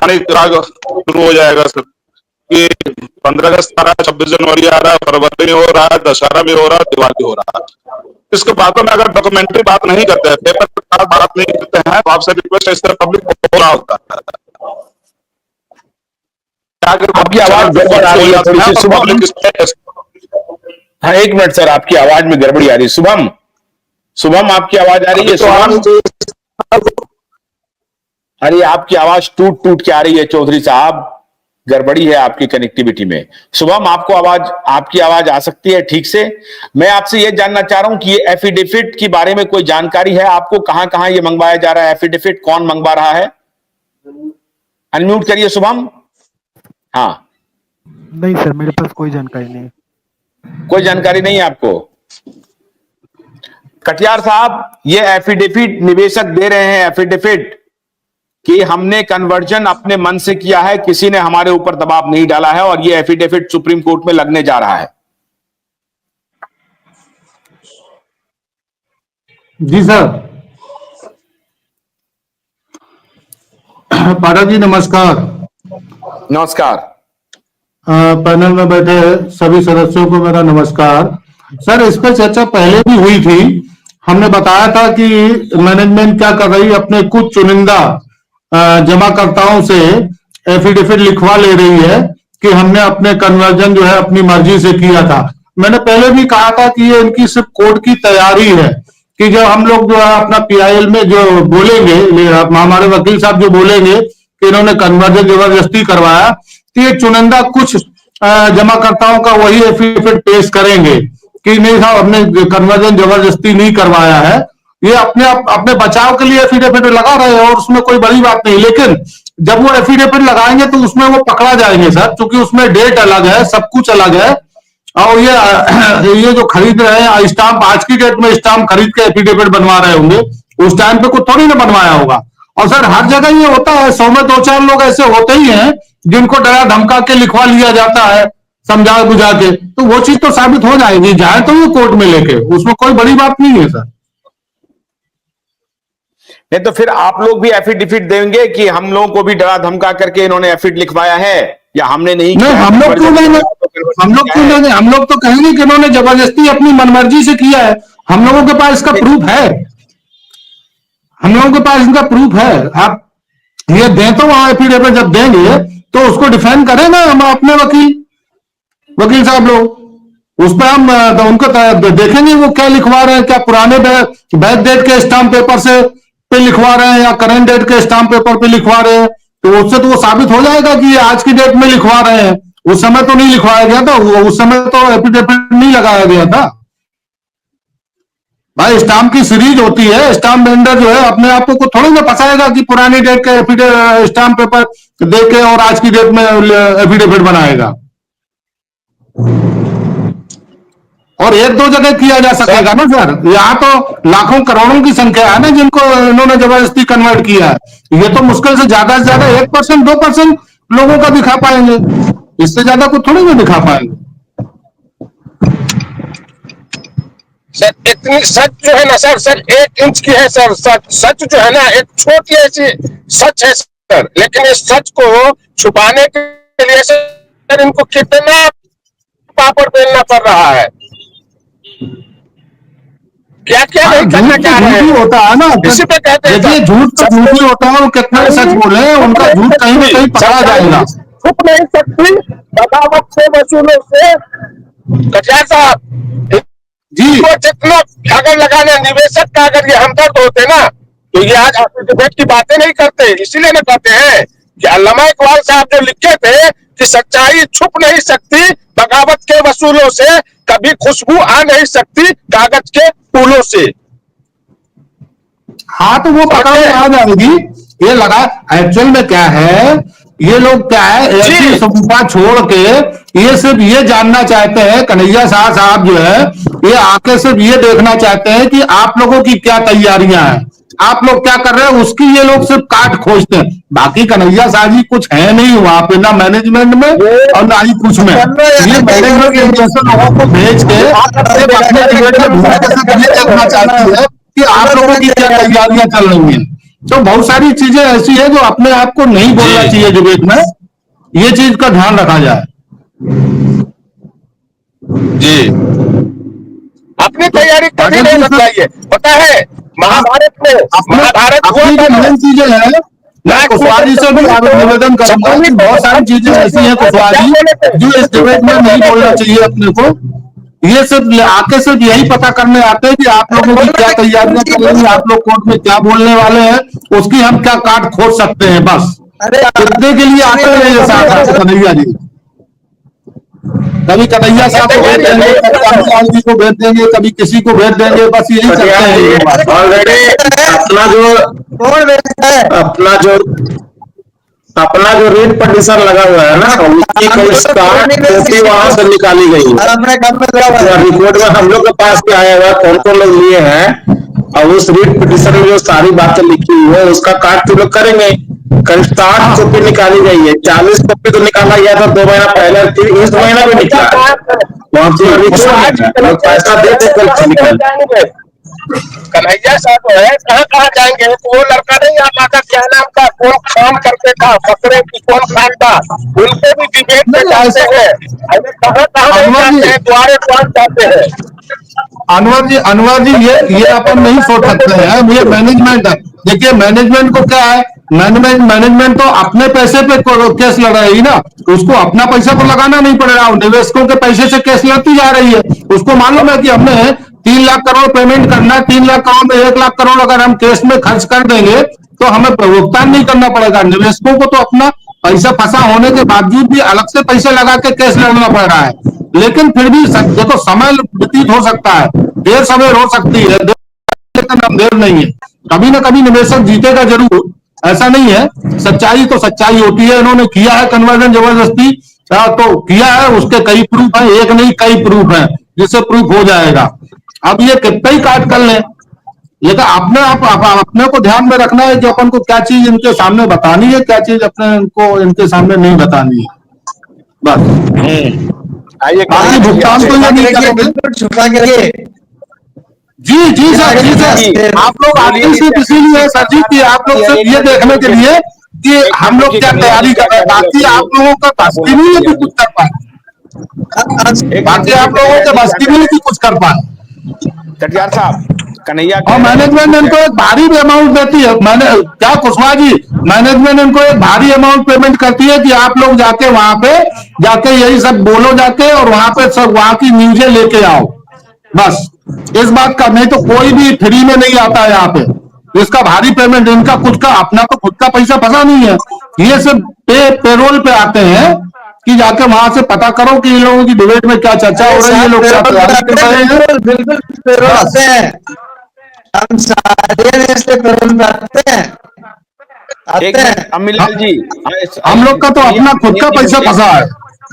पौराणिक राग शुरू हो जाएगा सर कि 15 अगस्त आ रहा है, 26 जनवरी आ रहा है, फरवरी में हो रहा है, दशहरा में हो रहा है, दिवाली हो रहा है। इसके बातों में अगर डॉक्यूमेंट्री बात नहीं करते हैं, पेपर पर बात नहीं करते हैं, तो आपसे रिक्वेस्ट है, इस तरह पब्लिक हो रहा होता है। आपकी आवाज गड़बड़ आ रही है थोड़ी सी शुभम। हाँ, एक मिनट सर, आपकी आवाज में गड़बड़ी आ रही है। शुभम, शुभम आपकी आवाज आ रही है? शुभम, अरे आपकी आवाज टूट टूट के आ रही है चौधरी साहब, गड़बड़ी है आपकी कनेक्टिविटी में। शुभम, आपकी आवाज आ सकती है ठीक से? मैं आपसे यह जानना चाह रहा हूं कि ये एफिडेविट के बारे में कोई जानकारी है आपको? कहां कहां ये मंगवाया जा रहा है एफिडेविट? कौन मंगवा रहा है? अनम्यूट करिए शुभम। हाँ, नहीं सर, मेरे पास कोई जानकारी नहीं। कोई जानकारी नहीं है आपको? कटियार साहब, ये एफिडेविट निवेशक दे रहे हैं, एफिडेविट कि हमने कन्वर्जन अपने मन से किया है, किसी ने हमारे ऊपर दबाव नहीं डाला है, और ये एफिडेविट सुप्रीम कोर्ट में लगने जा रहा है। जी सर। पाठक जी नमस्कार। नमस्कार। पैनल में बैठे सभी सदस्यों को मेरा नमस्कार। सर, इस पर चर्चा पहले भी हुई थी। हमने बताया था कि मैनेजमेंट क्या कर रही है, अपने कुछ चुनिंदा जमाकर्ताओं से एफिडेविट लिखवा ले रही है कि हमने अपने कन्वर्जन जो है अपनी मर्जी से किया था। मैंने पहले भी कहा था कि ये इनकी सिर्फ कोर्ट की तैयारी है कि जब हम लोग जो है अपना पीआईएल में जो बोलेंगे, हमारे वकील साहब जो बोलेंगे कि इन्होंने कन्वर्जन जबरदस्ती करवाया, तो ये चुनिंदा कुछ जमाकर्ताओं का वही एफिडेविट पेश करेंगे कि नहीं साहब, हमने कन्वर्जन जबरदस्ती नहीं करवाया है। ये अपने बचाव के लिए एफिडेविट लगा रहे हैं और उसमें कोई बड़ी बात नहीं। लेकिन जब वो एफिडेविट लगाएंगे तो उसमें वो पकड़ा जाएंगे सर, क्योंकि उसमें डेट अलग है, सब कुछ अलग है। और ये जो खरीद रहे हैं स्टाम्प, आज की डेट में स्टाम्प खरीद के एफिडेविट बनवा रहे होंगे, उस टाइम पे कुछ थोड़ी ना बनवाया होगा। और सर हर जगह ये होता है, 100 में 2-4 लोग ऐसे होते ही हैं जिनको डरा धमका के लिखवा लिया जाता है समझा बुझा के, तो वो चीज तो साबित हो जाएगी, जाए तो ये कोर्ट में लेके, उसमें कोई बड़ी बात नहीं है सर। नहीं तो फिर आप लोग भी एफिडेविट देंगे कि हम लोगों को भी डरा धमका करके इन्होंने एफिडेविट लिखवाया है, या हमने नहीं किया? नहीं, हम लोग क्यों नहीं, हम लोग तो कहेंगे कि इन्होंने जबरदस्ती अपनी मनमर्जी से किया है। हम लोगों के पास इसका प्रूफ है, हम लोगों के पास इनका प्रूफ है। आप ये दें तो वहां एफिडेविट जब देंगे तो उसको डिफेंड करें ना हम अपने वकील साहब लोग, उस पर हम उनको देखेंगे वो क्या लिखवा रहे हैं, क्या पुराने बैक डेट के स्टाम्प पेपर से पे लिखवा रहे हैं या करंट डेट के स्टाम्प पेपर पे लिखवा रहे हैं, तो उससे तो वो साबित हो जाएगा कि ये आज की डेट में लिखवा रहे हैं। उस समय तो नहीं लिखवाया गया था, उस समय तो एफिडेविट नहीं लगाया गया था भाई। स्टाम्प की सीरीज होती है, स्टाम्प वेंडर जो है अपने आप को थोड़ी ना फंसाएगा कि पुरानी डेट के स्टाम्प पेपर देके और आज की डेट में एफिडेविट बनाएगा। और 1-2 जगह किया जा सकेगा ना सर, यहाँ तो लाखों करोड़ों की संख्या है ना जिनको इन्होंने जबरदस्ती कन्वर्ट किया है। ये तो मुश्किल से ज्यादा 1%, 2% लोगों का दिखा पाएंगे, इससे ज्यादा कुछ थोड़ी ना दिखा पाएंगे सर। इतनी सच जो है ना सर 1 इंच की है सर। सच जो है ना एक छोटी ऐसी सच है सर, लेकिन इस सच को छुपाने के लिए सर इनको कितना पापड़ बेलना पड़ रहा है, क्या क्या नहीं करना चाह रहे हैं। होता है ना, इसी पे कहते हैं देखिए झूठ तो झूठ ही होता है, वो कितना सच बोले उनका झूठ कहीं ना कहीं पकड़ा जाएगा। छुप नहीं सकती बगावत से वसूलों से। कटियार साहब जी, जितना अगर लगाने निवेशक का अगर ये हमदर्द होते ना तो ये आज एफिडेविट की बातें नहीं करते। इसीलिए ना कहते हैं कि अल्लामा इकबाल साहब जो लिखे थे कि सच्चाई छुप नहीं सकती बगावत के वसूलों से, कभी खुशबू आ नहीं सकती कागज के फूलों से। हाँ तो वो पकड़ में आ जाएगी। ये लगा एक्चुअल में क्या है, ये लोग क्या है ऐसी सभ्यता छोड़ के ये सिर्फ ये जानना चाहते हैं, कन्हैया शाह साहब जो है ये आके सिर्फ ये देखना चाहते हैं कि आप लोगों की क्या तैयारियां हैं, आप लोग क्या कर रहे हैं, उसकी ये लोग सिर्फ काट खोजते हैं। बाकी कन्हैया शाह जी कुछ है नहीं वहां पे, ना मैनेजमेंट में और ना ही कुछ में। ये मैनेजमेंट जैसे लोगों को भेज के देखना चाहती है कि आप लोगों की क्या तैयारियां चल रही हैं। तो बहुत सारी चीजें ऐसी है जो अपने आप को नहीं बोलना जी। चाहिए डिबेट में, ये चीज का ध्यान रखा जाए। जी। अपनी तैयारी कभी नहीं बताइए। पता है महाभारत में, अपने महाभारत हुआ अपनी था जो ना, मेन चीजें हैं, मैं कुशवाहा जी से भी निवेदन करूंगा कि बहुत सारी चीजें ऐसी हैं कुशवाहा जी जो इस डिबेट में नहीं बोलना चाहिए अपने को। ये सिर्फ आके सिर्फ यही पता करने आते हैं कि आप लोगों की क्या तैयारियां चल रही है, आप लोग कोर्ट में क्या बोलने वाले हैं, उसकी हम क्या काट खोज सकते हैं, बस इतने के लिए आते हैं ये साथ कन्हैया जी। कभी कन्हैया साहब को भेज देंगे, कभी रामलाल जी को भेज देंगे, कभी किसी को भेज देंगे, बस यही करते हैं ये बात। ऑलरेडी अपना जो रेट पटिशन लगा हुआ है ना, उसकी कई 60 कॉपी वहां से निकाली गई है। रिपोर्ट में हम लोग के पास भी आया हुआ है कौन कौन लोग लिए हैं, और उस रेट पिटिशन में जो सारी बातें लिखी हुई है उसका काट तो लोग करेंगे। करीब 60 कॉपी निकाली गई है, 40 कॉपी तो निकाला गया था 2 महीना पहले, इस महीना भी निकला वहां से रिपोर्ट पैसा दे दे कर निकल। कन्हैया साहब है, कहाँ कहाँ जाएंगे? तो वो लड़का नहीं आ पाता, क्या नाम का, कौन काम करते था, बकरे की कौन खान था, उनको भी डिबेट में जाते हैं। अरे कहाँ कहाँ नहीं जाते हैं, द्वारे द्वार जाते हैं। अनवर जी ये अपन नहीं सोच सकते हैं, ये मैनेजमेंट है। देखिए मैनेजमेंट को क्या है, मैनेजमेंट तो अपने पैसे पे केस लड़ रही ना, उसको अपना पैसा तो लगाना नहीं पड़ेगा, निवेशकों के पैसे से केस लड़ती जा रही है। उसको मालूम है कि हमने 3 लाख करोड़ पेमेंट करना है, 3 लाख करोड़ में 1 लाख करोड़ अगर हम केस में खर्च कर देंगे तो हमें भुगतान नहीं करना पड़ेगा। निवेशकों को तो अपना पैसा फंसा होने के बावजूद भी अलग से पैसे लगा के केस लड़ना पड़ रहा है। लेकिन फिर भी देखो समय व्यतीत हो सकता है, देर सवेर हो सकती है, लेकिन अब देर नहीं है। कभी ना कभी निवेशक जीतेगा जरूर, ऐसा नहीं है। सच्चाई तो सच्चाई होती है। इन्होंने किया है कन्वर्जन जबरदस्ती, तो किया है, उसके कई प्रूफ हैं, एक नहीं कई प्रूफ हैं जिससे प्रूफ हो जाएगा। अब ये कितना ही काट कर लें, लेकिन अपने को ध्यान में रखना है कि अपन को क्या चीज इनके सामने बतानी है, क्या चीज अपने को इनके सामने नहीं बतानी है, बस। बाकी भुगतान तो ये नहीं करेंगे। छुपा के रखिए। जी सर, आप लोग आते सिर्फ इसीलिए सर जी कि आप लोग सिर्फ ये देखने के लिए कि हम लोग क्या तैयारी कर रहे हैं, बाकी आप लोगों का बस की नहीं है कि कुछ कर पाए, बाकी आप लोगों के बस की नहीं है कि कुछ कर पाए। कटियार साहब, कन्हैया और मैनेजमेंट इनको एक भारी अमाउंट देती है, मैंने क्या कुशवाहा जी, मैनेजमेंट इनको एक भारी अमाउंट पेमेंट करती है कि आप लोग जाके वहां पे जाके यही सब बोलो जाके, और वहां पे सब वहां की न्यूजें लेके आओ, बस इस बात का। नहीं तो कोई भी फ्री में नहीं आता है यहाँ पे, इसका भारी पेमेंट, इनका खुद का अपना तो खुद का पैसा फंसा नहीं है। ये सब पेरोल पे आते हैं कि जाके वहां से पता करो कि इन लोगों की डिबेट में क्या चर्चा हो रही है, ये लोग क्या तैयारी कर रहे हैं। बिल्कुल पेरोल आते हैं, हम सारे इसलिए पेरोल में आते हैं। अमिलाल जी, हम लोग का तो अपना खुद का पैसा फंसा है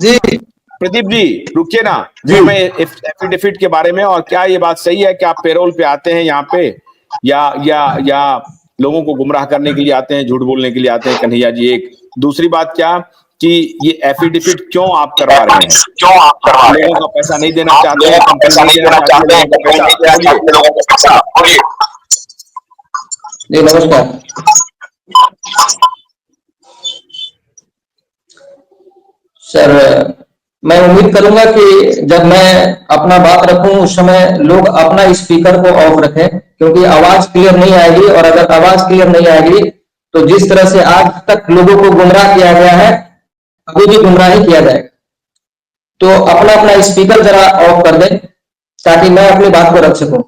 जी। प्रदीप जी रुकिए ना जी। मैं एफिडेविट के बारे में, और क्या ये बात सही है कि आप पेरोल पे आते हैं यहाँ पे, या लोगों को गुमराह करने के लिए आते हैं, झूठ बोलने के लिए आते हैं? कन्हैया जी, एक दूसरी बात क्या कि ये एफिडेविट क्यों आप करवा रहे हैं? लोगों का पैसा नहीं देना चाहते हैं, कंपनी नहीं देना चाहते हैं लोगों को पैसा। जी नमस्कार सर, मैं उम्मीद करूंगा कि जब मैं अपना बात रखूं उस समय लोग अपना स्पीकर को ऑफ रखें, क्योंकि आवाज क्लियर नहीं आएगी, और अगर आवाज क्लियर नहीं आएगी तो जिस तरह से आज तक लोगों को गुमराह किया गया है अभी भी गुमराह ही किया जाएगा। तो अपना अपना स्पीकर जरा ऑफ कर दें ताकि मैं अपनी बात को रख सकूं,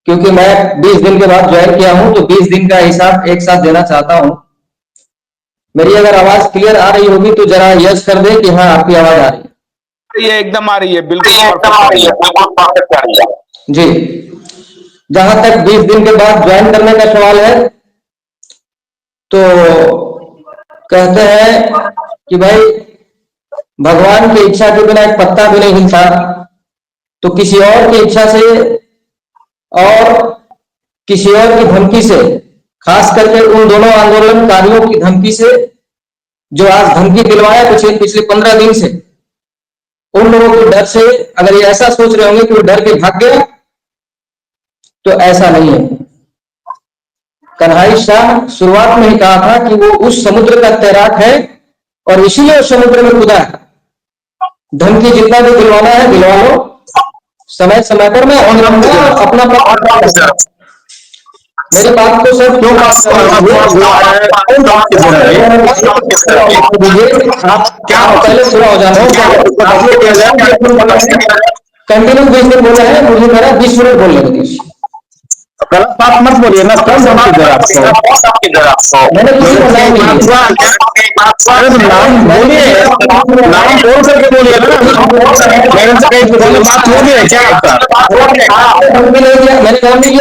क्योंकि मैं 20 दिन के बाद ज्वाइन किया हूं तो 20 दिन का हिसाब एक साथ देना चाहता हूं। मेरी अगर आवाज क्लियर आ रही होगी तो जरा यस कर दे कि हाँ आपकी आवाज आ रही है। ये एकदम आ रही है, बिल्कुल आ रही है जी। जहां तक 20 दिन के बाद ज्वाइन करने का सवाल है, तो कहते हैं कि भाई भगवान की इच्छा के बिना एक पत्ता भी नहीं हिलता, तो किसी और की इच्छा से और किसी और की धमकी से, खास करके उन दोनों आंदोलनकारियों की धमकी से जो आज धमकी दिलवाया पिछले 15 दिन से, उन लोगों के डर से अगर ये ऐसा सोच रहे होंगे कि वो डर के भाग गया, तो ऐसा नहीं है। कन्हैया शाह शुरुआत में ही कहा था कि वो उस समुद्र का तैराक है और इसीलिए उस समुद्र में कूदा है। धन की जितना भी दिलवाना है दिलवा लो, समय समय पर मैं ऑन रहूंगा, अपना मेरी बात को सर क्यों आप क्या पहले पूरा हो जाना कंटिन्यू 20 मिनट बोला है, मुझे मेरा 20 मिनट बोलने को दीजिए। गलत बात मत बोलिए ना, कौन आपको मैंने किसी को नाम नहीं लिया। अरे तो नाम बोलिए, नाम बोल करके बोलिए ना, मेरे से कहीं बात हो गई है क्या आपका? मैंने नाम नहीं लिया।